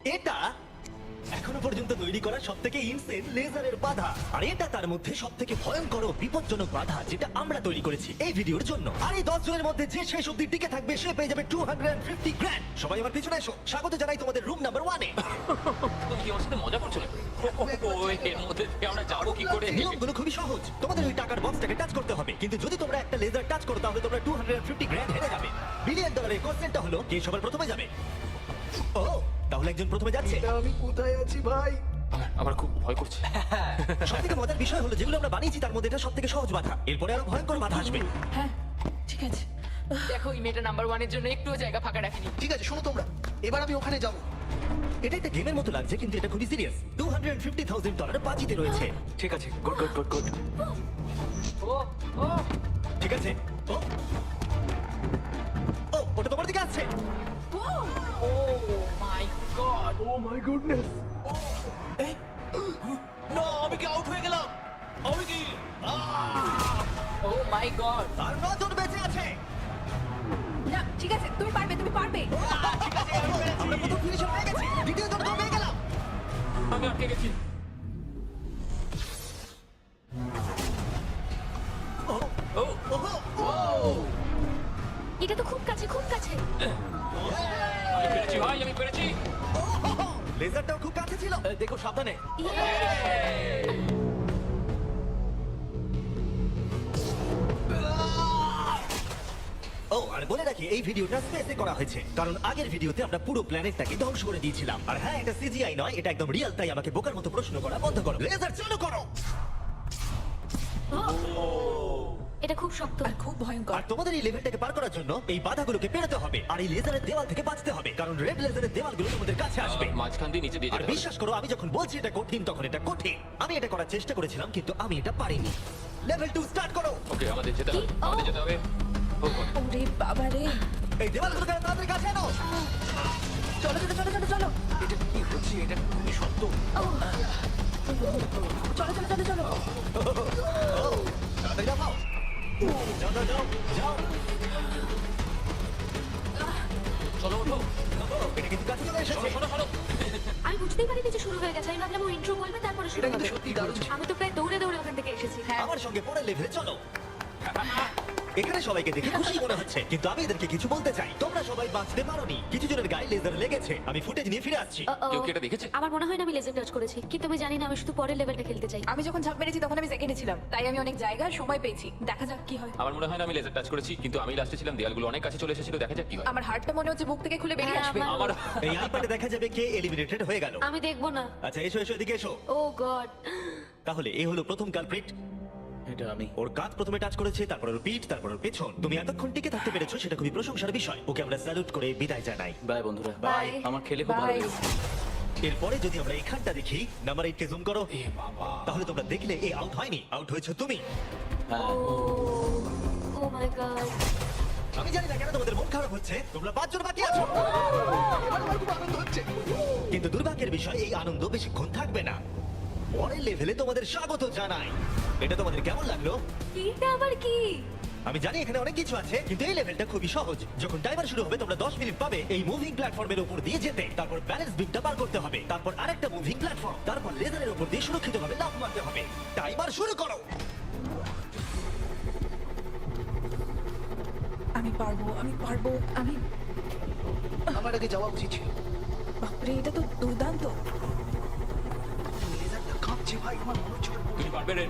এটা এখনো পর্যন্ত তৈরি করা সবথেকে ইনসেন লেজারের বাধা, আর এটা তার মধ্যে সবথেকে ভয়ঙ্কর ও বিপজ্জনক বাধা যেটা আমরা তৈরি করেছি এই ভিডিওর জন্য। আর এই 10 জনের মধ্যে যে শেষ অবধি টিকে থাকবে সে পেয়ে যাবে 250 গ্র্যান্ড। সবাই আমার পিছনে এসো, স্বাগত জানাই তোমাদের রুম নাম্বার 1 এ। তুমি কি আমার সাথে মজা করছো না? ওই এর মধ্যে দিয়ে আমরা যাবো কি করে? নিয়মগুলো খুবই সহজ, তোমাদের ওই টাকার বক্সটাকে টাচ করতে হবে, কিন্তু যদি তোমরা একটা লেজার টাচ করো তাহলে তোমরা 250 গ্র্যান্ড হেরে যাবে। বিলিয়ন ডলারের কোশ্চেনটা হলো কে সবার প্রথমে যাবে। ও, তাহলে একজন প্রথমে যাচ্ছে। আমি কোথায় আছি ভাই? আমার খুব ভয় করছে। সবথেকে মজার বিষয় হলো যেগুলো আমরা বানিয়েছি তার মধ্যে এটা সবথেকে সহজ বাধা, এরপরে আরো ভয়ঙ্কর বাধা আসবে। হ্যাঁ ঠিক আছে। দেখো এই মেয়েটা নাম্বার 1 এর জন্য একটুও জায়গা ফাঁকা রাখেনি। ঠিক আছে, শোনো তোমরা, এবার আমি ওখানে যাব। এটা একটা গেমের মতো লাগছে কিন্তু এটা খুবই সিরিয়াস। $250,000 বাজিতে রয়েছে। ঠিক আছে, গুড গুড গুড গুড। ও ও ঠিক আছে। ও ও, ওটা তোমার দিকে আসছে। Oh my god. Oh my goodness. না, আমি কি আউট হয়ে গেলাম? আমি কি? ও মাই গড। আর 9 জন বেঁচে আছে। না ঠিক আছে, তুমি পারবে, তুমি পারবে। আমরা প্রথম ফিনিশার হয়ে গেছি, দ্বিতীয় জন তো পেয়ে গেলাম। আমি আটকে গেছি। ও ও ওহো, এটা তো খুব কাছে, খুব কাছে। আমি পেরেছি ভাই, আমি পেরেছি। ওহো, লেজারটাও খুব কাছে ছিল। দেখো সাবধানে। ও, আর বলে রাখি এই ভিডিওটা স্পেসে করা হয়েছে কারণ আগের ভিডিওতে আমরা পুরো প্ল্যানেটটাকে ধ্বংস করে দিয়েছিলাম। আর হ্যাঁ, এটা সিজিআই নয়, এটা একদম রিয়েল, তাই আমাকে বোকার মতো প্রশ্ন করা বন্ধ করো। লেজার চালু করো। এটা খুব শক্ত। আর খুব ভয়ঙ্কর। আর তোমাদের এই লেভেলটাকে পার করার জন্য এই বাধাগুলোকে পেরোতে হবে আর এই লেজারের দেওয়াল থেকে বাঁচতে হবে, কারণ রেড লেজারের দেওয়ালগুলো তোমাদের কাছে আসবে। মাঝখান দিয়ে নিচে দিয়ে আর যেতে হবে। বিশ্বাস করো, আমি যখন বলছি এটা কঠিন তখন এটা কঠিন। আমি এটা করার চেষ্টা করেছিলাম কিন্তু আমি এটা পারিনি। লেভেল 2 স্টার্ট করো। ওকে, আমাদের যেতে হবে, আমাদের যেতে হবে। ও, ওরে বাবা রে। এই দেওয়ালগুলোকে তাড়াতাড়ি কাছে আনো। চলো চলো চলো চলো চলো। এটা কি হচ্ছে? এটা খুবই শক্ত। চলো চলো চলো চলো। ও, তাড়াতাড়ি লাফাও। যাও যাও যাও যাও। চলো ওঠো। এটা কিন্তু কাছে চলে এসেছে। সরো সরো। আমি বুঝতেই পারিনি যে শুরু হয়ে গেছে। আমি ভাবলাম ও ইন্ট্রো বলবে তারপরে শুরু এটা কিন্তু হবে। সত্যি দারুণ ছিল। আমি তো প্রায় দৌড়ে দৌড়ে ওখান থেকে এসেছি। হ্যাঁ আমার সঙ্গে পরের লেভেলে চলো। এখানে সবাইকে দেখে খুশি মনে হচ্ছে কিন্তু আমি এদেরকে কিছু বলতে চাই। তোমরা সবাই বাঁচতে পারোনি, কিছু জনের গায়ে লেজার লেগেছে। আমি ফুটেজ নিয়ে ফিরে আসছি। কেউ কি এটা দেখেছে? আমার মনে হয় না আমি লেজার টাচ করেছি, কিন্তু আমি জানি না, আমি শুধু পরের লেভেলটা খেলতে চাই। আমি যখন ঝাঁপ মেরেছি তখন আমি সেকেন্ডে ছিলাম, তাই আমি অনেক জায়গা আর সময় পেয়েছি। দেখা যাক কি হয়। আমার মনে হয় না আমি লেজার টাচ করেছি, কিন্তু আমি লাস্টে ছিলাম, দেয়ালগুলো অনেক কাছে চলে এসেছিল। দেখা যাক কি হয়। আমার হার্টটা মনে হচ্ছে বুক থেকে খুলে বেরিয়ে হ্যাঁ, আসবে। আমার- আমার এই আইপ্যাডে দেখা যাবে কে এলিমিনেটেড হয়ে গেল। আমি দেখবো না। আচ্ছা, এসো এসো, এদিকে এসো। ও গড। তাহলে এই হলো প্রথম কালপ্রিট। এটা আমি। ওর কাঁধ প্রথমে টাচ করেছে, তারপর ওর পিঠ, তারপর ওর পেছন। তুমি এতক্ষণ টিকে থাকতে পেরেছো, সেটা খুবই প্রশংসার বিষয়। ওকে আমরা স্যালুট করে বিদায় জানাই। বাই বন্ধুরা। বাই। আমার খেলে খুব ভালো বাই। লেগেছে। এরপরে যদি আমরা এখানটা দেখি, নাম্বার 8 কে জুম করো। এ বাবা। তাহলে তোমরা দেখলে এ আউট হয়নি, আউট হয়েছে তুমি। হ্যাঁ। ও মাই গড। আমি জানি না কেন তোমাদের মন খারাপ হচ্ছে, তোমরা 5 জন বাকি আছো। এবার আমার খুব আনন্দ হচ্ছে। কিন্তু দুর্ভাগ্যের বিষয়, এই আনন্দ বেশিক্ষণ থাকবে না। পরের লেভেলে তোমাদের স্বাগত জানাই। এটা তোমাদের কেমন লাগলো? এটা আবার কি? আমি জানি এখানে অনেক কিছু আছে, কিন্তু এই লেভেলটা খুবই সহজ। যখন টাইমার শুরু হবে তোমরা 10 মিনিট পাবে এই মুভিং প্ল্যাটফর্মের উপর দিয়ে যেতে। তারপর ব্যালেন্স বিমটা পার করতে হবে, তারপর আরেকটা মুভিং প্ল্যাটফর্ম, তারপর লেজারের উপর দিয়ে সুরক্ষিতভাবে লাফ মারতে হবে। টাইমার শুরু করো। আমি পারবো, আমি পারবো। আমি আমার আগে যাওয়া উচিত ছিল। বাপরে, এটা তো দুর্দান্ত। লেজারটা কাঁপছে ভাই, আমার মনে হচ্ছে ওটা তুমি পারবে রে।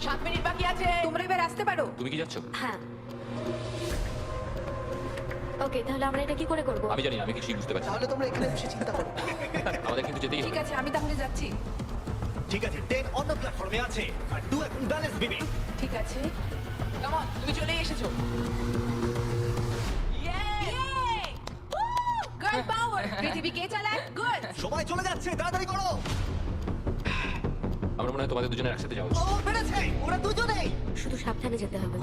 7 মিনিট বাকি আছে, তোমরা এবার আসতে পারো। তুমি কি যাচ্ছ? হ্যাঁ। ওকে, তাহলে আমরা এটা কি করে করব? আমি জানি না, আমি কিছুই বুঝতে পারছি না। তাহলে তোমরা এখানে বসে চিন্তা করো। আমাদের কিন্তু যেতেই ঠিক হবে। আছে, আমি তাহলে যাচ্ছি। ঠিক আছে, 10 অন্য প্ল্যাটফর্মে আছে আর 2 এখন ব্যালেন্স বিমে। ঠিক আছে, কাম অন, তুমি চলে এসেছো। গার্ল পাওয়ার। পৃথিবী কে চালায়? গুড। সময় চলে যাচ্ছে, তাড়াতাড়ি করো। আমার মনে হয় তোমাদের দুজনের একসাথে যাওয়া ও উচিত। পেরেছে, ওরা দুজনেই। শুধু সাবধানে যেতে হবে।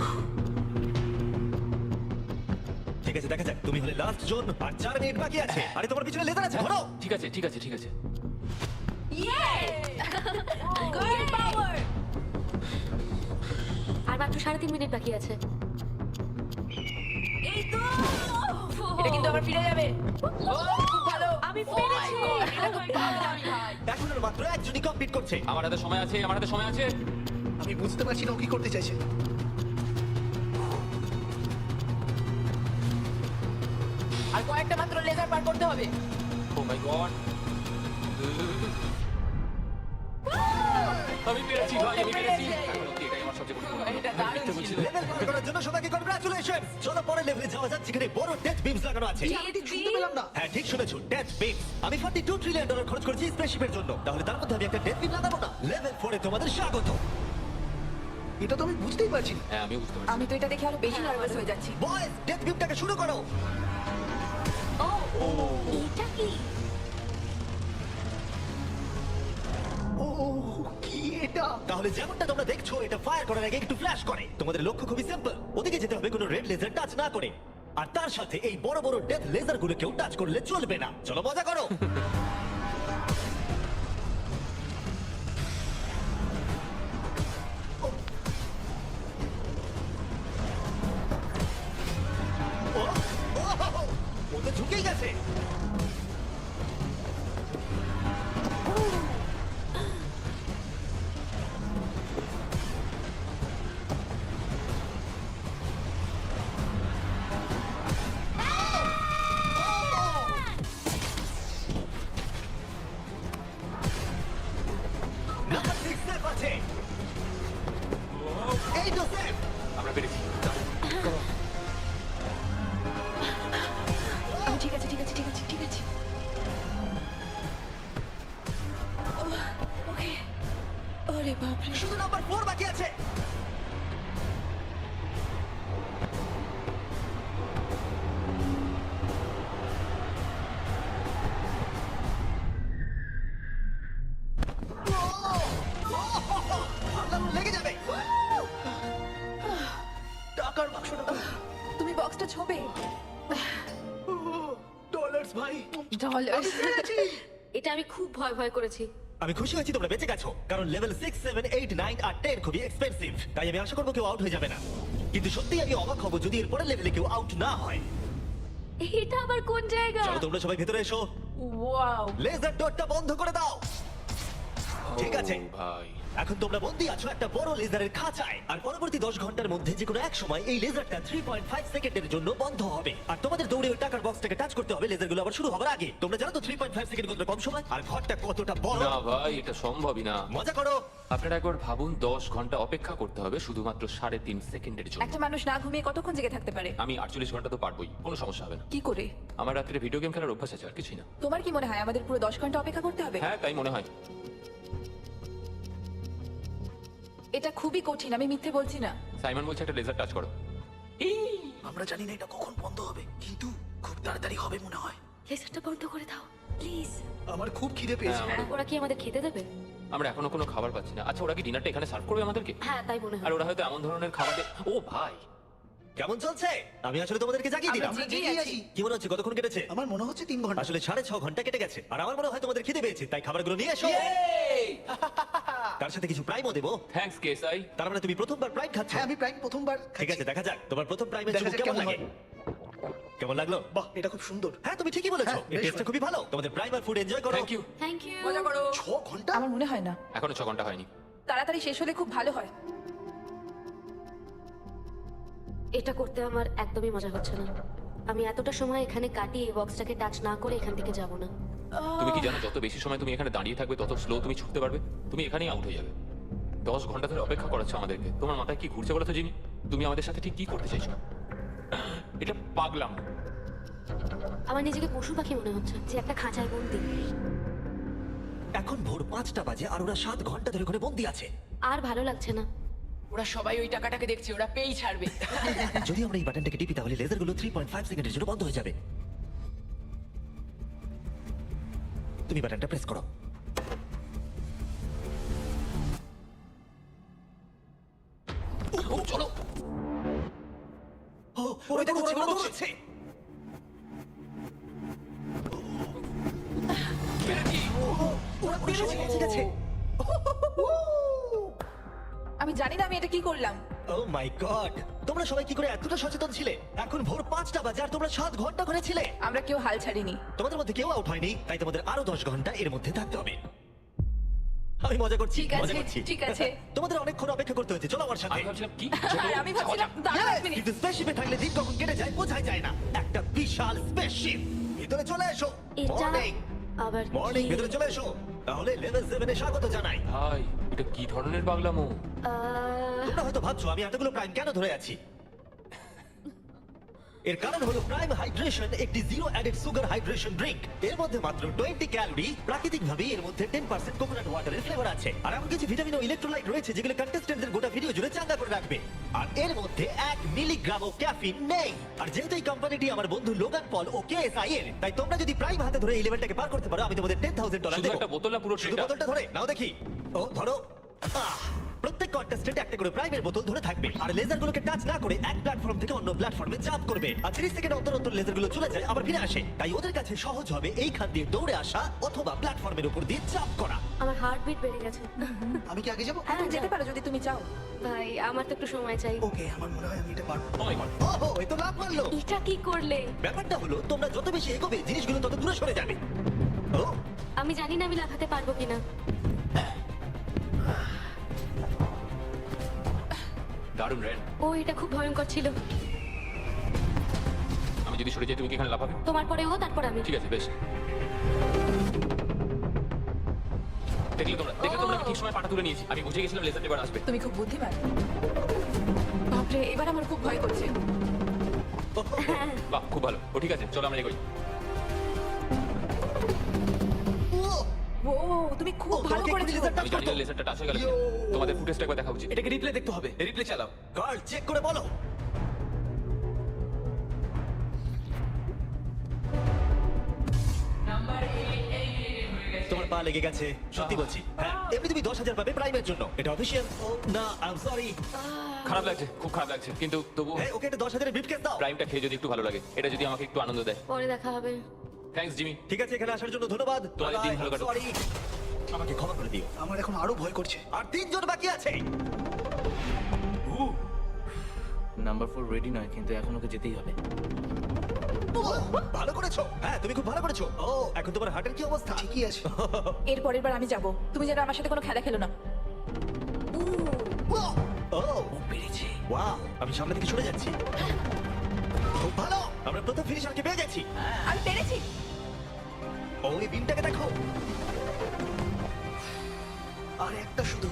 ঠিক আছে, দেখা যাক। তুমি হলে লাস্ট জোন আর 4 মিনিট বাকি আছে। আরে তোমার পিছনে লেজার আছে, ধরো। ঠিক আছে ঠিক আছে ঠিক আছে। গার্ল পাওয়ার। আর মাত্র 3.5 মিনিট বাকি আছে। এই তো। এটা কিন্তু আবার ফিরে যাবে। ও খুব ভালো। আমি Oh my পেরেছি। God, এটা তুমি পারবে, ভাই। এখন আর মাত্র একজনই কমপ্লিট করছে। আমার হাতে সময় আছে, আমার হাতে সময় আছে। আমি বুঝতে পারছি না ও কি করতে চাইছে। আর কয়েকটা মাত্র লেজার পার করতে হবে। ও মাই গড, আমি পেরেছি ভাই, আমি পেরেছি। এখন অবধি এটাই আমার সবচেয়ে বড় ভুল। এটা দারুণ ছিল। লেভেল পার করার জন্য সবাইকে কনগ্রাচুলেশন। চলো পরের লেভেলে যাওয়া যাক, যেখানে বড় ডেথ বিমস লাগানো আছে। আমি ঠিক শুনতে পেলাম না। হ্যাঁ ঠিক শুনেছো, ডেথ বিম। আমি $42 ট্রিলিয়ন খরচ করেছি স্পেসশিপের জন্য, তাহলে তার মধ্যে আমি একটা ডেথ বিম লাগাবো না? লেভেল 4 এ তোমাদের স্বাগত। এটা তো আমি বুঝতেই পারছি না। হ্যাঁ, আমিও বুঝতে পারছি। আমি তো এটা দেখে আরো বেশি নার্ভাস হয়ে যাচ্ছি। বয়েজ, ডেথ বিমটাকে শুরু করো। এটা কি? ও কি এটা? তাহলে যেমনটা তোমরা দেখছো, এটা ফায়ার করার আগে একটু ফ্ল্যাশ করে। তোমাদের লক্ষ্য খুবই সিম্পল, ওদিকে যেতে হবে কোনো রেড লেজার টাচ না করে। আর তার সাথে এই বড় বড় ডেথ লেজার গুলোকেও টাচ করলে চলবে না। চলো মজা করো। ও, ও, ও তো ঝুঁকেই গেছে। নাম্বার 6 সেফ আছে। এই তো সেফ। আমরা পেরেছি। আমি ঠিক আছে, ঠিক আছে, ঠিক আছে, ঠিক আছে। ওকে। ওরে বাপরে। শুধু নাম্বার 4 বাকি আছে। ভাবলাম লেগে যাবে। টাকার বাক্সটা কই? তুমি বক্সটা ছোবে। ডলার্স ভাই। ডলার্স। এটা আমি খুব ভয় ভয় করেছি। আমি খুশি হয়েছি তোমরা বেঁচে গেছো, কারণ লেভেল 6, 7, 8, 9 আর 10 খুবই এক্সপেন্সিভ। তাই আমি আশা করবো কেউ আউট হয়ে যাবে না। কিন্তু সত্যি আমি অবাক হব যদি এর পরের লেভেলে কেউ আউট না হয়। এটা আবার কোন জায়গা? চলো তোমরা সবাই ভেতরে এসো। ওয়াও। লেজার ডটটা বন্ধ করে দাও। ঠিক আছে। ও ভাই, এখন তোমরা বন্দি আছো একটা বড় লেজারের খাঁচায়, আর পরবর্তী 10 ঘন্টার মধ্যে যে কোনো এক সময় এই লেজারটা 3.5 সেকেন্ডের জন্য বন্ধ হবে। আর তোমাদের দৌড়ে ওই টাকার বক্সটাকে টাচ করতে হবে লেজারগুলো আবার শুরু হবার আগে। তোমরা জানো তো 3.5 সেকেন্ড কতটা কম সময়, আর ঘরটা কতটা বড়। না ভাই, এটা সম্ভবই না। মজা করো। আপনারা একবার ভাবুন, 10 ঘন্টা অপেক্ষা করতে হবে শুধুমাত্র 3.5 সেকেন্ডের জন্য। একটা মানুষ না ঘুমিয়ে কতক্ষণ জেগে থাকতে পারে? আমি 48 ঘন্টা তো পারবোই, কোনো সমস্যা হবে না। কি করে? আমার রাত্রে ভিডিও গেম খেলার অভ্যাস আছে, আর কিছুই না। তোমার কি মনে হয় আমাদের পুরো 10 ঘন্টা অপেক্ষা করতে হবে? হ্যাঁ, তাই মনে হয়। এটা খুবই কঠিন, আমি মিথ্যে বলছি না। সাইমন বলছে একটা লেজার টাচ করো। আমরা জানি না এটা কখন বন্ধ হবে, কিন্তু খুব তাড়াতাড়ি হবে মনে হয়। লেজারটা বন্ধ করে দাও প্লিজ। আমার খুব খিদে পেয়েছে। হ্যাঁ, ওরা কি আমাদের খেতে দেবে? আমরা এখনো কোনো খাবার পাচ্ছি না। আচ্ছা, ওরা কি ডিনারটা এখানে সার্ভ করবে আমাদেরকে? হ্যাঁ তাই মনে আর হয়। ওরা হয়তো এমন ধরনের খাবার ও ভাই, কেমন চলছে? আমি আসলে তোমাদেরকে জাগিয়ে দিলাম। আমরা জেগেই আছি। কি মনে হচ্ছে কতক্ষণ কেটেছে? আমার মনে হচ্ছে 3 ঘন্টা। আসলে 6.5 ঘন্টা কেটে গেছে, আর আমার মনে হয় তোমাদের খিদে পেয়েছে, তাই খাবারগুলো নিয়ে এসো। তার সাথে কিছু প্রাইমও দেবো। থ্যাঙ্কস কেসাই। তার মানে তুমি প্রথমবার প্রাইম খাচ্ছ? হ্যাঁ, আমি প্রায় প্রথমবার ঠিক আছে, দেখা যাক তোমার প্রথম প্রাইমের দেখা শুরু যাক কেমন কেমন লাগে। কেমন লাগলো? বাহ, এটা খুব সুন্দর। হ্যাঁ তুমি ঠিকই বলেছো, হ্যাঁ, এর বেশ টেস্টটা খুবই ভালো। তোমাদের প্রাইম আর ফুড এনজয় করো। Thank you. Thank you. মজা করো। 6 ঘন্টা? আমার মনে হয় না। এখনো 6 ঘন্টা হয়নি। তাড়াতাড়ি শেষ হলে খুব ভালো হয়। এটা করতে আমার একদমই মজা হচ্ছে না। আমি এতটা সময় এখানে কাটিয়ে এই বক্সটাকে টাচ না করে এখান থেকে যাব না। তুমি কি জানো, যত বেশি সময় তুমি এখানে দাঁড়িয়ে থাকবে তত স্লো তুমি ছুটতে পারবে। তুমি এখানেই আউট হয়ে যাবে। 10 ঘন্টা ধরে অপেক্ষা করাচ্ছ আমাদেরকে। তোমার মাথায় কি ঘুরছে বলো তো জিমি? তুমি আমাদের সাথে ঠিক কি করতে চাইছো? এটা পাগলাম। আমার নিজেকে পশু পাখি মনে হচ্ছে, যে একটা খাঁচায় বন্দি। এখন ভোর 5টা বাজে, আর ওরা 7 ঘন্টা ধরে ওখানে বন্দি আছে। আর ভালো লাগছে না। ওরা সবাই ওই টাকাটাকে দেখছে, ওরা পেই ছাড়বে। যদি আমরা এই বাটনটাকে টিপি তাহলে লেজারগুলো 3.5 সেকেন্ডের জন্য বন্ধ হয়ে যাবে। তুমি বাটনটা প্রেস করো। ও চলো। ও, ওরা দেখো, ওরা দৌড়াচ্ছে। পেরেছি। ওরা পেরেছে, ঠিক আছে। আমি জানি না আমি এটা কি করলাম। ও মাই গড, তোমরা সবাই কি করে এতটা সচেতন ছিলে? এখন ভোর 5টা বাজে আর তোমরা 7 ঘন্টা করে ছিলে। আমরা কেউ হাল ছাড়িনি। তোমাদের মধ্যে কেউ আউট হয়নি, তাই তোমাদের আরো 10 ঘন্টা এর মধ্যে থাকতে হবে। আমি মজা করছি, ঠিক আছে, মজা করছি। ঠিক আছে। তোমাদের অনেকক্ষণ অপেক্ষা করতে হয়েছে, চলো আমার সাথে। আমি ভাবছিলাম কি আর আমি ভাবছিলাম দাঁড়াও এক মিনিট। কিন্তু স্পেসশিপে থাকলে দিন কখন কেটে যায় বোঝাই যায় না। একটা বিশাল স্পেসশিপ। ভিতরে চলে এসো। এটা মর্নিং আবার মর্নিং, কি? ভিতরে চলে এসো। তাহলে লেভেল 7 এ স্বাগত জানাই। ভাই এটা কি ধরনের পাগলামো? তোমরা হয়তো ভাবছো আমি এতগুলো প্রাইম কেন ধরে আছি। এর কারণ হলো প্রাইম হাইড্রেশন একটি zero added sugar hydration drink. এর মধ্যে মাত্র 20 ক্যালোরি, প্রাকৃতিকভাবে এর মধ্যে 10% কোকোনাট ওয়াটারের ফ্লেভার আছে, আর এমন কিছু ভিটামিন ও ইলেক্ট্রোলাইট রয়েছে যেগুলো কন্টেস্টেন্টদের গোটা ভিডিও জুড়ে চাঙ্গা করে রাখবে। আর এর মধ্যে 1 মিলিগ্রামও ক্যাফিন নেই। আর যেহেতু এই কোম্পানিটি আমার বন্ধু লোগান পল ও কেএসআই এর, তাই তোমরা যদি প্রাইম হাতে ধরে এই লেভেলটাকে পার করতে পারো, আমি তোমাদের $10,000 শুধু দেবো। একটা বোতল না পুরো শুধু ট্রেটা? বোতলটা ধরে নাও দেখি। ও ধরো। প্রত্যেক কন্টেস্টেন্ট একটা করে প্রাইমের বোতল ধরে থাকবে, আর লেজারগুলোকে টাচ না করে এক প্ল্যাটফর্ম থেকে অন্য প্ল্যাটফর্মে জাম্প করবে। আর 30 সেকেন্ড অন্তর অন্তর লেজারগুলো চলে যায় আবার ফিরে আসে, তাই ওদের কাছে সহজ হবে এইখান দিয়ে দৌড়ে আসা অথবা প্ল্যাটফর্মের উপর দিয়ে জাম্প করা। আমার হার্টবিট বেড়ে গেছে। আমি কি আগে যাবো? হ্যাঁ তুমি যেতে পারো যদি তুমি চাও। ভাই আমার তো একটু সময় চাই। ওকে, আমার মনে হয় আমি এটা পারবো। Oh my God! ওহো, এই তো লাভ মারলো। এটা কি করলে? ব্যাপারটা হলো তোমরা যত বেশি এগোবে জিনিসগুলো তত দূরে সরে যাবে। ও আমি জানি না আমি লাফাতে পারবো কিনা। দারুণ রেড। ও এটা খুব ভয়ঙ্কর ছিল। আমি যদি সরে যাই তুমি কি এখানে লাফাবে? তোমার পরে ও, তারপর আমি। ঠিক আছে বেশ। দেখলে তোমরা আমি ঠিক সময় পাটা তুলে নিয়েছি। আমি বুঝে গেছিলাম লেজার এবার আসবে। তুমি খুব বুদ্ধিমান। বাপরে এবার আমার খুব ভয় করছে। বাহ খুব ভালো। ও ঠিক আছে চলো আমরা এগোই। ও তুমি খুব ভালো তোমাকে করেছো। laser touch আমি জানি না করতো। লেজারটা টাচ হয়ে গেল কিনা। তোমাদের ফুটেজটা একবার দেখা উচিত। এটাকে রিপ্লে দেখতে হবে। রিপ্লে চালাও। গার্ল চেক করে বলো। তোমার পা লেগে গেছে, সত্যি বলছি। হ্যাঁ, এমনি তুমি 10,000 পাবে প্রাইমের জন্য, এটা অফিশিয়াল। না আই এম সরি। খারাপ লাগছে, খুব খারাপ লাগছে, কিন্তু তবু হ্যাঁ, ওকে এটা 10,000 এর ব্রিফকেস দাও। প্রাইমটা খেয়ে যদি একটু ভালো লাগে, এটা যদি আমাকে একটু আনন্দ দেয়। পরে দেখা হবে। Thanks Jimmy. ঠিক আছে, এখানে আসার জন্য ধন্যবাদ। তোমাদের দিন ভালো কাটুক। সরি, আমাকে ক্ষমা করে দিও। আমার এখন আরো ভয় করছে। আর 3 জন বাকি আছে। নাম্বার 4 রেডি নয়, কিন্তু এখন ওকে যেতেই হবে। ভালো করেছো। হ্যাঁ, তুমি খুব ভালো করেছো। ও, এখন তোমার হার্টের কি অবস্থা? ঠিকই আছে। এর পরের বার আমি যাব। তুমি যেন আমার সাথে কোনো খেলা খেলো না। ও, ও পেরেছে। ওয়াও, আমি সামনে থেকে সরে যাচ্ছি। খুব ভালো, আমরা প্রথম ফিনিশারকে পেয়ে গেছি। আমি পেরেছি। ও, এই বিমটাকে দেখো। আর একটা শুধু।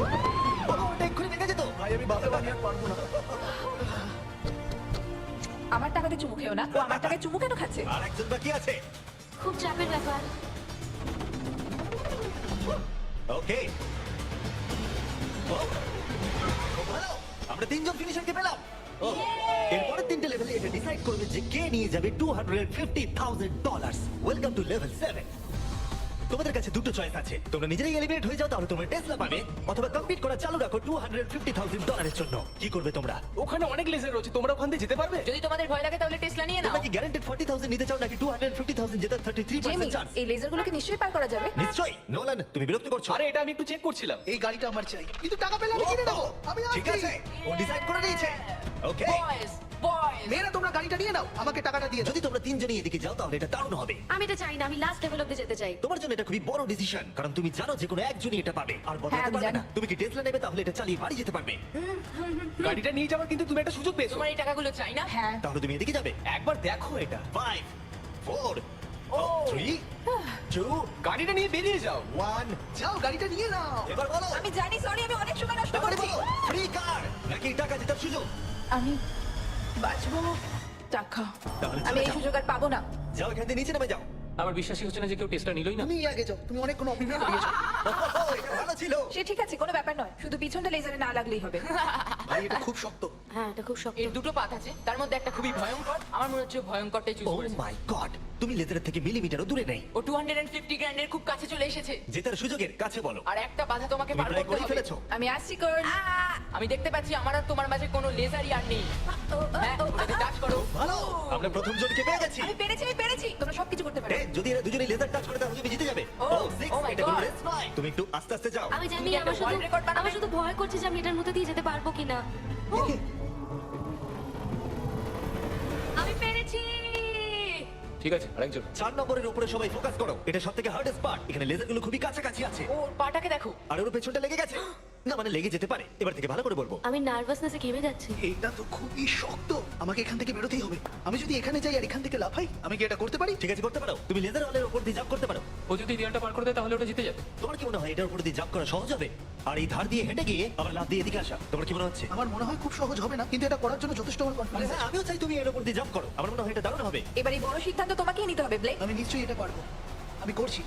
ও, ওটা এক্ষুনি ভেঙে যেত। ভাই আমি বাধা আর পারবো না। আমার টাকাতে চুমু খেও না। ও আমার টাকায় চুমু কেন খাচ্ছে? আর একজন বাকি আছে। খুব চাপের ব্যাপার। ওকে, ও, খুব ভালো, আমরা 3 জন ফিনিশারকে পেলাম। ও, এরপরের 3টে লেভেলে এটা ডিসাইড করবে যে কে নিয়ে যাবে $250,000। Welcome to level 7। তোমাদের কাছে দুটো চয়েস আছে, তোমরা নিজেরাই এলিমিনেট হয়ে যাও তাহলে তোমরা টেসলা পাবে, অথবা কমপ্লিট করা চালু রাখো $250,000 এর জন্য। কি করবে তোমরা? ওখানে অনেক লেজার রয়েছে, তোমরা ওখান দিয়ে যেতে পারবে? যদি তোমাদের ভয় লাগে তাহলে টেসলা নিয়ে নাও। তোমরা কি গ্যারান্টেড 40,000 নিতে চাও নাকি 250,000 জেতার জেমি, 33% চান্স? এই লেজারগুলোকে নিশ্চয়ই পার করা যাবে। নিশ্চয়ই। নোলান, তুমি বিরক্ত করছো। আরে এটা আমি একটু চেক করছিলাম। এই গাড়িটা আমার চাই, কিন্তু টাকা পেলে আমি কিনে নেবো। আমি ঠিক আছে, ও ডিসাইড করে নিয়েছে। ওকে, বয়েজ বয়েজ মেয়েরা তোমরা গাড়িটা নিয়ে নাও, আমাকে টাকাটা দিয়ে দাও। যদি তোমরা 3 জনই এদিকে যাও তাহলে এটা দারুণ হবে। আমি এটা চাই না, আমি লাস্ট লেভেল অব্দি যেতে চাই। তোমার জন্য এটা খুবই বড় ডিসিশন, কারণ তুমি জানো যে কোনো একজনই এটা পাবে আর বদলাতে হ্যাঁ, আমি পারবে জানি। না। তুমি কি টেসলা নেবে তাহলে এটা চালিয়ে বাড়ি যেতে পারবে। গাড়িটা নিয়ে যাওয়ার কিন্তু তুমি একটা সুযোগ পেয়েছো। তোমার এই টাকাগুলো চাই না। হ্যাঁ তাহলে তুমি এদিকে যাবে। একবার দেখো এটা। 5 4 3 2 গাড়িটা নিয়ে বেরিয়ে যাও। 1 যাও গাড়িটা নিয়ে নাও। এবার বলো, আমি জানি, সরি আমি অনেক সময় নষ্ট তাহলে করেছি। বলো, ফ্রি কার নাকি টাকা জেতার সুযোগ? আমি বাঁচবো টাকা। তাহলে আমি চলে এই যাও। সুযোগ আর পাবো না। যাও এখান থেকে নিচে নেমে যাও। আমার বিশ্বাসই হচ্ছে না যে কেউ টেস্টটা নিলই না। তুমি আগে যাও, তুমি অনেক কোনো অপেক্ষা করিয়েছো। এটা ভালো ছিল। সে ঠিক আছে, কোনো ব্যাপার নয়, শুধু পিছনটা লেজারে না লাগলেই হবে। ভাই এটা খুব শক্ত। হ্যাঁ, এটা খুব শক্ত। এর দুটো পাত আছে, তার মধ্যে একটা খুবই ভয়ঙ্কর। আমার মনে হচ্ছে ভয়ঙ্করটাই চুজ ও করেছে। মাই গড, তুমি লেজারের থেকে মিলিমিটারও দূরে নেই। ও 250 গ্র্যান্ডের খুব কাছে চলে এসেছে। জেতার সুযোগের কাছে বলো। আর একটা বাধা তোমাকে তুমি পার প্রায় করতে করেই হবে। ফেলেছো। আমি আসছি কার্ল। আমি দেখতে পাচ্ছি আমার আর তোমার মাঝে কোনো লেজারই আর নেই। হ্যাঁ, ওটাকে টাচ করো। ভালো, আমরা প্রথম জনকে পেয়ে গেছি। আমি পেরেছি। তোমরা সবকিছু করতে পারো। যদি এরা দুজনেই লেজার টাচ করে তাহলে তুমি জিতে যাবে। Oh, Oh, six, oh my এটা কোনো God. রেস নয়। তুমি একটু আস্তে আস্তে যাও। আমি জানি তুমি একটা world record বানাবে। আমার শুধু ভয় করছে যে আমি এটার মধ্যে দিয়ে যেতে পারবো কিনা। আমি পেরেছি। ঠিক আছে, আরেকজন। 4 নম্বরের উপরে সবাই ফোকাস করো। এটা সবথেকে হার্ডেস্ট পার্ট। এখানে লেজারগুলো খুবই কাছাকাছি আছে। ওর পাটাকে দেখো। আর ওর পেছনটা লেগে গেছে। না মানে লেগে যেতে পারে। এবার থেকে ভালো করে বলবো। আমি নার্ভাসনেসে ঘেমে যাচ্ছি। এটা তো খুবই শক্ত। আমাকে এখান থেকে বেরোতেই হবে। আমি যদি এখানে যাই আর এখান থেকে লাফাই, আমি কি এটা করতে পারি? ঠিক আছে, করতে পারো। তুমি লেজার ওয়ালের উপর দিয়ে জাম্প করতে পারো। ও যদি দেয়ালটা পার করে দেয় তাহলে ওটা জিতে যাবে। তোমার কি মনে হয় এটার উপর দিয়ে জাম্প করা সহজ হবে? আর এই ধার দিয়ে হেঁটে গিয়ে আবার লাফ দিয়ে এদিকে আসা, তোমার কি মনে হচ্ছে? আমার মনে হয় খুব সহজ হবে না, কিন্তু এটা করার জন্য যথেষ্ট আমার কনফিডেন্স আছে। আমিও চাই তুমি এর উপর দিয়ে জাম্প করো। আমার মনে হয় এটা দারুণ হবে। এবার এই বড় সিদ্ধান্ত তোমাকেই নিতে হবে ব্লেক। আমি নিশ্চয়ই এটা পারবো। আমি করছি।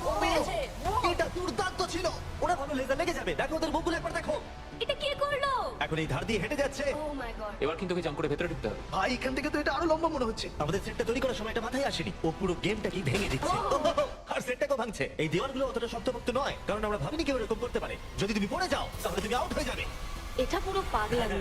ও পেরেছে। এটা দুর্দান্ত ছিল। ওরা ভালো লেজার লেগে যাবে। দেখো ওদের মুখগুলো একবার দেখো। এটা কে করলো? এখন এই ধার দিয়ে হেঁটে যাচ্ছে। ও মাই গড। এবার কিন্তু ওকে জাম্প করে ভেতরে ঢুকতে হবে। ভাই এখান থেকে তো এটা আরো লম্বা মনে হচ্ছে। আমাদের সেটটা তৈরি করার সময় এটা মাথায় আসেনি। ও পুরো গেমটাকে ভেঙে দিচ্ছে। আর সেটটাকেও ভাঙছে। এই দেওয়ালগুলো অতটা শক্তপোক্ত নয়, কারণ আমরা ভাবিনি কেউ এরকম করতে পারে। যদি তুমি পড়ে যাও তাহলে তুমি আউট হয়ে যাবে। এটা পুরো পাগলামি।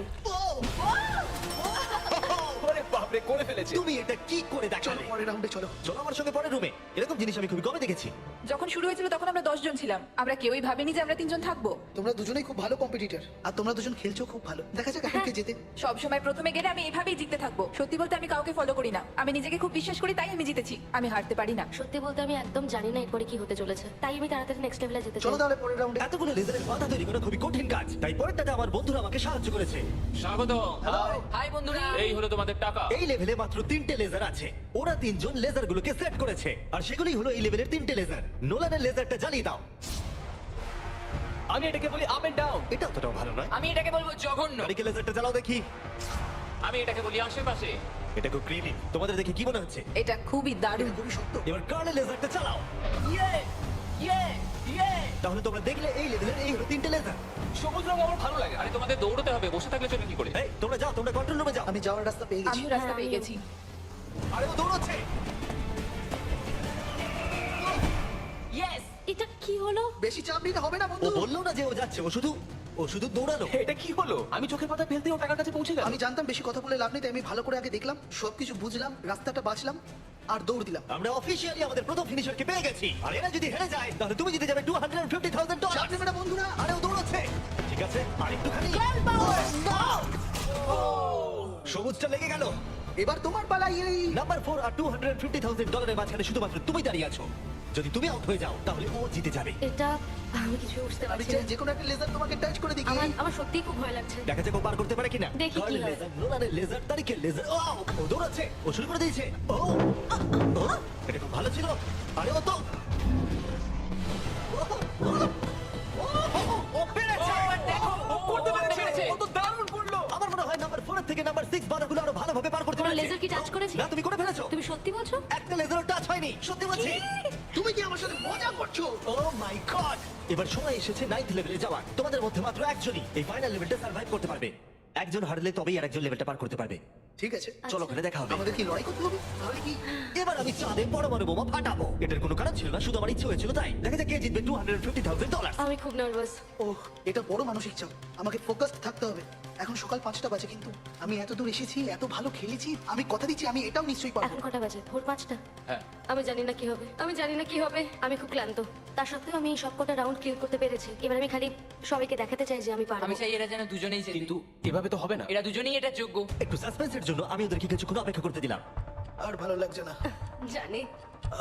ওরে বাপরে, করে ফেলেছে। তুমি এটা কি করে চলো দেখালে? পরের রাউন্ডে চলো। চলো আমার সঙ্গে পরের রুমে। এরকম জিনিস আমি খুবই কমে দেখেছি। যখন শুরু হয়েছিল তখন আমরা 10 জন ছিলাম। আমরা কেউই ভাবিনি যে আমরা 3 জন থাকবো। তোমরা দুজনেই খুব ভালো কম্পিটিটর, আর তোমরা দুজন খেলছো খুব ভালো। দেখা যাক এখন কে জেতে। সব সময় প্রথমে গেলে আমি এভাবেই জিততে থাকবো। সত্যি বলতে আমি কাউকে ফলো করি না। আমি নিজেকে খুব বিশ্বাস করি, তাই আমি জিতেছি। আমি হারতে পারি না। সত্যি বলতে আমি একদম জানি না এরপরে কি হতে চলেছে, তাই আমি তাড়াতাড়ি নেক্সট লেভেলে যেতে চলো চাই। তাহলে পরের রাউন্ডে। এতগুলো লেজারের পাতা তৈরি করা খুবই কঠিন কাজ। তাই পরেরটাতে আমার বন্ধুরা আমাকে সাহায্য করেছে। স্বাগত। হাই বন্ধুরা। এই হলো তোমাদের টাকা। এই লেভেলে মাত্র 3টে লেজার আছে। ওরা 3 জন লেজারগুলোকে সেট করেছে, আর সেগুলি হলো এই লেভেলের 3টে লেজার। নোলানের লেজারটা জ্বালিয়ে দাও। আমি এটাকে বলি আপ এন্ড ডাউন। এটা অতটাও ভালো নয়। আমি এটাকে বলবো জঘন্য। কারিকে লেজারটা জ্বালাও দেখি। আমি এটাকে বলি আশেপাশে। এটা খুব ক্রিয়েটিভ। তোমাদের দেখে কি মনে হচ্ছে? এটা খুবই দারুণ। খুবই শক্ত। এবার কার্লের লেজারটা চালাও। তাহলে তোমরা দেখলে এই লেভেলের এই হলো 3টে লেজার। সবুজ রং আমার ভালো লাগে। আরে তোমাদের দৌড়তে হবে, বসে থাকলে চলে কি করে? এই তোমরা যাও, তোমরা কন্ট্রোল রুমে যাও। আমি যাওয়ার রাস্তা পেয়ে গেছি। আমিও রাস্তা হ্যাঁ, পেয়ে আমিও। গেছি। আরে ও দৌড়চ্ছে। ইয়েস। এটা কি হলো? বেশি চাপ নিতে হবে না ও বন্ধু। বললো না যে ও যাচ্ছে, ও শুধু দৌড়ালো। এটা কি হলো? আমি চোখের পাতা ফেলতে ও টাকার কাছে পৌঁছে গেল। আমি জানতাম বেশি কথা বলে লাভ নেই, তাই আমি ভালো করে আগে দেখলাম, সবকিছু বুঝলাম, রাস্তাটা বাঁচলাম আর দৌড় দিলাম। আমরা অফিশিয়ালি আমাদের প্রথম ফিনিশারকে পেয়ে গেছি। আর এরা যদি হেরে যায় তাহলে তুমি জিতে যাবে $250,000। চাপ নেবে না বন্ধুরা। আরে ও দৌড়াচ্ছে। ঠিক আছে, আর একটুখানি। সবুজটা লেগে গেল। এবার তোমার পালাই। এই নাম্বার 4 আর $250,000 মাঝখানে শুধুমাত্র তুমি দাঁড়িয়ে আছো। যদি তুমি আউট হয়ে যাও তাহলে ও জিতে যাবে। এটা আমি কিছু বুঝতে আমি পারছি চাই না। যে কোনো একটা লেজার তোমাকে টাচ করে দেখি। আমার সত্যিই খুব ভয় লাগছে। দেখা যাক ও পার করতে পারে কিনা। দেখি কি কার্লের হয়। লেজার, নোলানের লেজার, তারিকের লেজার। ও দৌড়াচ্ছে। ও শুরু করে দিয়েছে। ও এটা খুব ভালো ছিল। আরে ও তো ও পেরেছে। দেখো ও করতে পেরেছে। ও তো দারুণ করলো। আমার মনে হয় নাম্বার 4 থেকে নাম্বার 6 বাধাগুলো আরো ভালোভাবে পার করতে তোমার পারছে। লেজার কি টাচ করেছে? না, তুমি করে ফেলেছো। তুমি সত্যি বলছো? একটা লেজারও টাচ হয়নি। সত্যি বলছি। তুমি কি আমার সাথে মজা করছো? ও মাই গড! এবার সময় এসেছে 9th লেভেলে যাওয়ার। তোমাদের মধ্যে মাত্র একজনই এই ফাইনাল লেভেলটা সার্ভাইভ করতে পারবে। একজন হারলে তবেই আরেকজন লেভেলটা পার করতে পারবে। ঠিক আছে, চলো ওখানে দেখা হবে। আমাদের কি লড়াই করতে হবে? তাহলে কি? এবার আমি চাঁদে পরমাণু বোমা ফাটাবো। এটার কোনো কারণ ছিল না, শুধু আমার ইচ্ছে হয়েছিল তাই। দেখা যাক কে জিতবে $250,000। আমি খুব নার্ভাস। ওহ, এটা বড় মানসিক চাপ। আমাকে ফোকাসড থাকতে হবে। এখন সকাল 5টা বাজে, কিন্তু আমি এত দূর এসেছি, এত ভালো খেলেছি, আমি কথা দিচ্ছি আমি এটাও নিশ্চয়ই পারবো। এখন কটা বাজে? ভোর 5টা। হ্যাঁ। আমি জানি না কি হবে, আমি খুব ক্লান্ত। তা সত্ত্বেও আমি এই সবকটা রাউন্ড ক্লিয়ার করতে পেরেছি। এবার আমি খালি সবাইকে দেখাতে চাই যে আমি পারবো। আমি চাই এরা যেন দুজনেই জেতে। কিন্তু এভাবে তো হবে না। এরা দুজনেই এটা যোগ্য। একটু সাসপেন্সের জন্য আমি ওদেরকে কিছুক্ষণ অপেক্ষা করতে দিলাম। আর ভালো লাগছে না, জানি।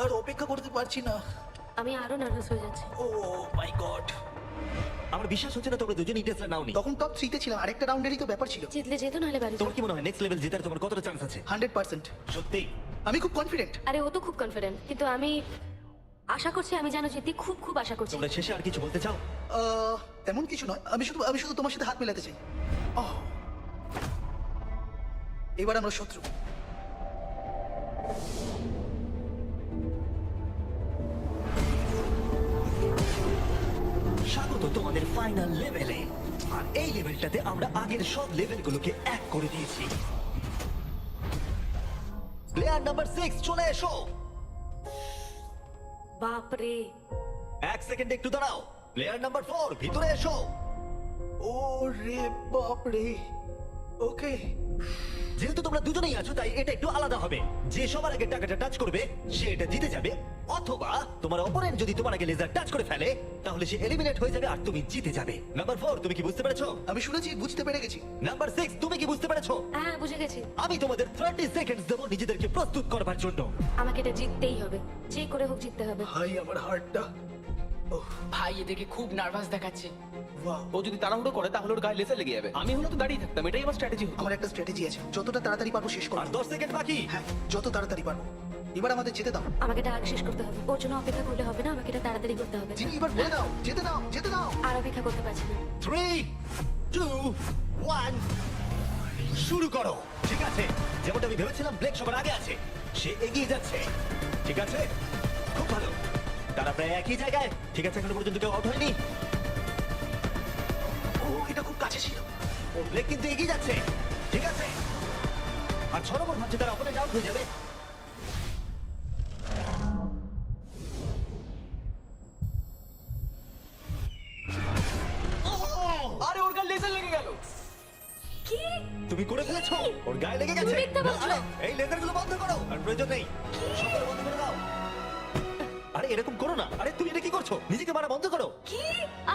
আর অপেক্ষা করতে পারছি না। আমি আরো নার্ভাস হয়ে যাচ্ছি। ও মাই গড। আমার বিশ্বাস হচ্ছে না তোমরা দুজনেই টেসলা নাওনি। তখন টপ 3 তে ছিলাম, আরেকটা রাউন্ডেরই তো ব্যাপার ছিল। জিতলে যেত, নাহলে বাড়ি তোমার যাও। কি মনে হয় নেক্সট লেভেল জেতার তোমার কতটা চান্স আছে? 100%। সত্যি? আমি খুব কনফিডেন্ট। আরে ও তো খুব কনফিডেন্ট, কিন্তু আমি আশা করছি আমি জানো জিতি, খুব আশা করছি। তোমরা শেষে আর কিছু বলতে চাও? তেমন কিছু নয়, আমি শুধু তোমার সাথে হাত মেলাতে চাই। এবার আমরা শত্রু। স্বাগত তোমাদের ফাইনাল লেভেলে। আর এই লেভেলটাতে আমরা আগের সব লেভেলগুলোকে এক করে দিয়েছি। প্লেয়ার নাম্বার 6 চলে এসো। বাপরে, এক সেকেন্ড একটু দাঁড়াও। প্লেয়ার নাম্বার 4 ভিতরে এসো। ও রে বাপ রে। ওকে, যেহেতু তোমরা দুজনেই আছো তাই এটা একটু আলাদা হবে। যে সবার আগে টাকাটা টাচ করবে সে এটা জিতে যাবে, অথবা তোমার অপোনেন্ট যদি তোমার আগে লেজার টাচ করে ফেলে তাহলে সে এলিমিনেট হয়ে যাবে আর তুমি জিতে যাবে। নাম্বার 4 তুমি কি বুঝতে পেরেছো? আমি শুনেছি, বুঝতে পেরে গেছি। নাম্বার 6 তুমি কি বুঝতে পেরেছো? হ্যাঁ বুঝে গেছি। আমি তোমাদের 30 সেকেন্ডস দেবো নিজেদেরকে প্রস্তুত করবার জন্য। আমাকে এটা জিততেই হবে, যে করে হোক জিততে হবে। ভাই আমার হার্টটা। ভাই এদিকে খুব নার্ভাস দেখাচ্ছে। ওয়াও, ও যদি তাড়াহুড়ো করে তাহলে ওর গায়ে লেজার লেগে যাবে। আমি হলে তো দাঁড়িয়ে থাকতাম, এটাই আমার স্ট্র্যাটেজি হতো। আমার একটা স্ট্র্যাটেজি আছে, যতটা তাড়াতাড়ি পারবো শেষ আর করবো। 10 সেকেন্ড বাকি। হ্যাঁ, যত তাড়াতাড়ি পারবো। এবার আমাদের যেতে দাও। আমাকে এটা আগে শেষ করতে হবে, ওর জন্য অপেক্ষা করলে হবে না, আমাকে এটা তাড়াতাড়ি করতে হবে। জিমি এবার বলে দাও, যেতে দাও, যেতে দাও। আর অপেক্ষা করতে পারছি না। 3 2 1 শুরু করো। ঠিক আছে, যেমনটা আমি ভেবেছিলাম ব্লেক সবার আগে আছে, সে এগিয়ে যাচ্ছে। ঠিক আছে, খুব ভালো। তারা প্রায় একই জায়গায়। ঠিক আছে, এখনো পর্যন্ত কেউ আউট হয়নি। ও, এটা খুব কাছে ছিল। ও ব্লেক কিন্তু এগিয়ে যাচ্ছে। ঠিক আছে, আর 6 নম্বর ভাবছে তারা অপোনেন্ট আউট হয়ে যাবে। আরে ওর গায়ে লেজার লেগে গেল। কি? তুমি করে ফেলেছো, ওর গায়ে লেগে গেছে। তুমি মিথ্যে বলছো। আরে, এই লেজারগুলো বন্ধ করো, আর প্রয়োজন নেই। সবগুলো বন্ধ করে দাও। আরে এরকম করো না। আরে তুমি এটা কি করছো? নিজেকে মারা বন্ধ করো। কি?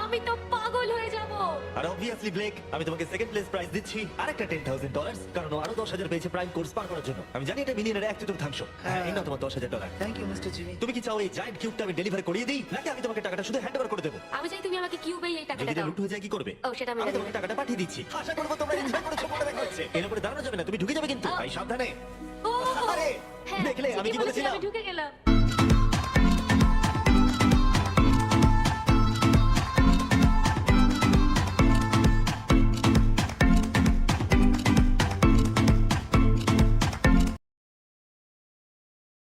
আমি তো পাগল হয়ে যাব। আর অবভিয়াসলি ব্লেক, আমি তোমাকে সেকেন্ড প্লেস প্রাইজ দিচ্ছি আরেকটা $10,000, কারণ ও আরো 10,000 পেয়েছে প্রাইম কোর্স পার করার জন্য। আমি জানি এটা মিলিয়নের 1/4। হ্যাঁ, এই নাও তোমার $10,000। Thank you mister Jimmy. তুমি কি চাও এই জায়ান্ট কিউবটা আমি ডেলিভারি করিয়ে দিই, নাকি আমি তোমাকে টাকাটা শুধু হ্যান্ড ওভার করে দেবো? আমি চাই তুমি আমাকে কিউবেই এই যদি টাকাটা এটা দাও। লুট হয়ে যায় কি করবে? ও, সেটা আমি আমি জানি তোমাকে না। টাকাটা পাঠিয়ে দিচ্ছি। আশা করবো তোমরা এনজয় করেছো বলে দেখা হচ্ছে। এর উপরে দাঁড়ানো যাবে না, তুমি ঢুকে যাবে কিন্তু। ভাই সাবধানে। ও, আরে হ্যাঁ, দেখলে আমি কি ঠিকই বলেছিলে, বলেছিলাম? আমি ঢুকে গেলাম।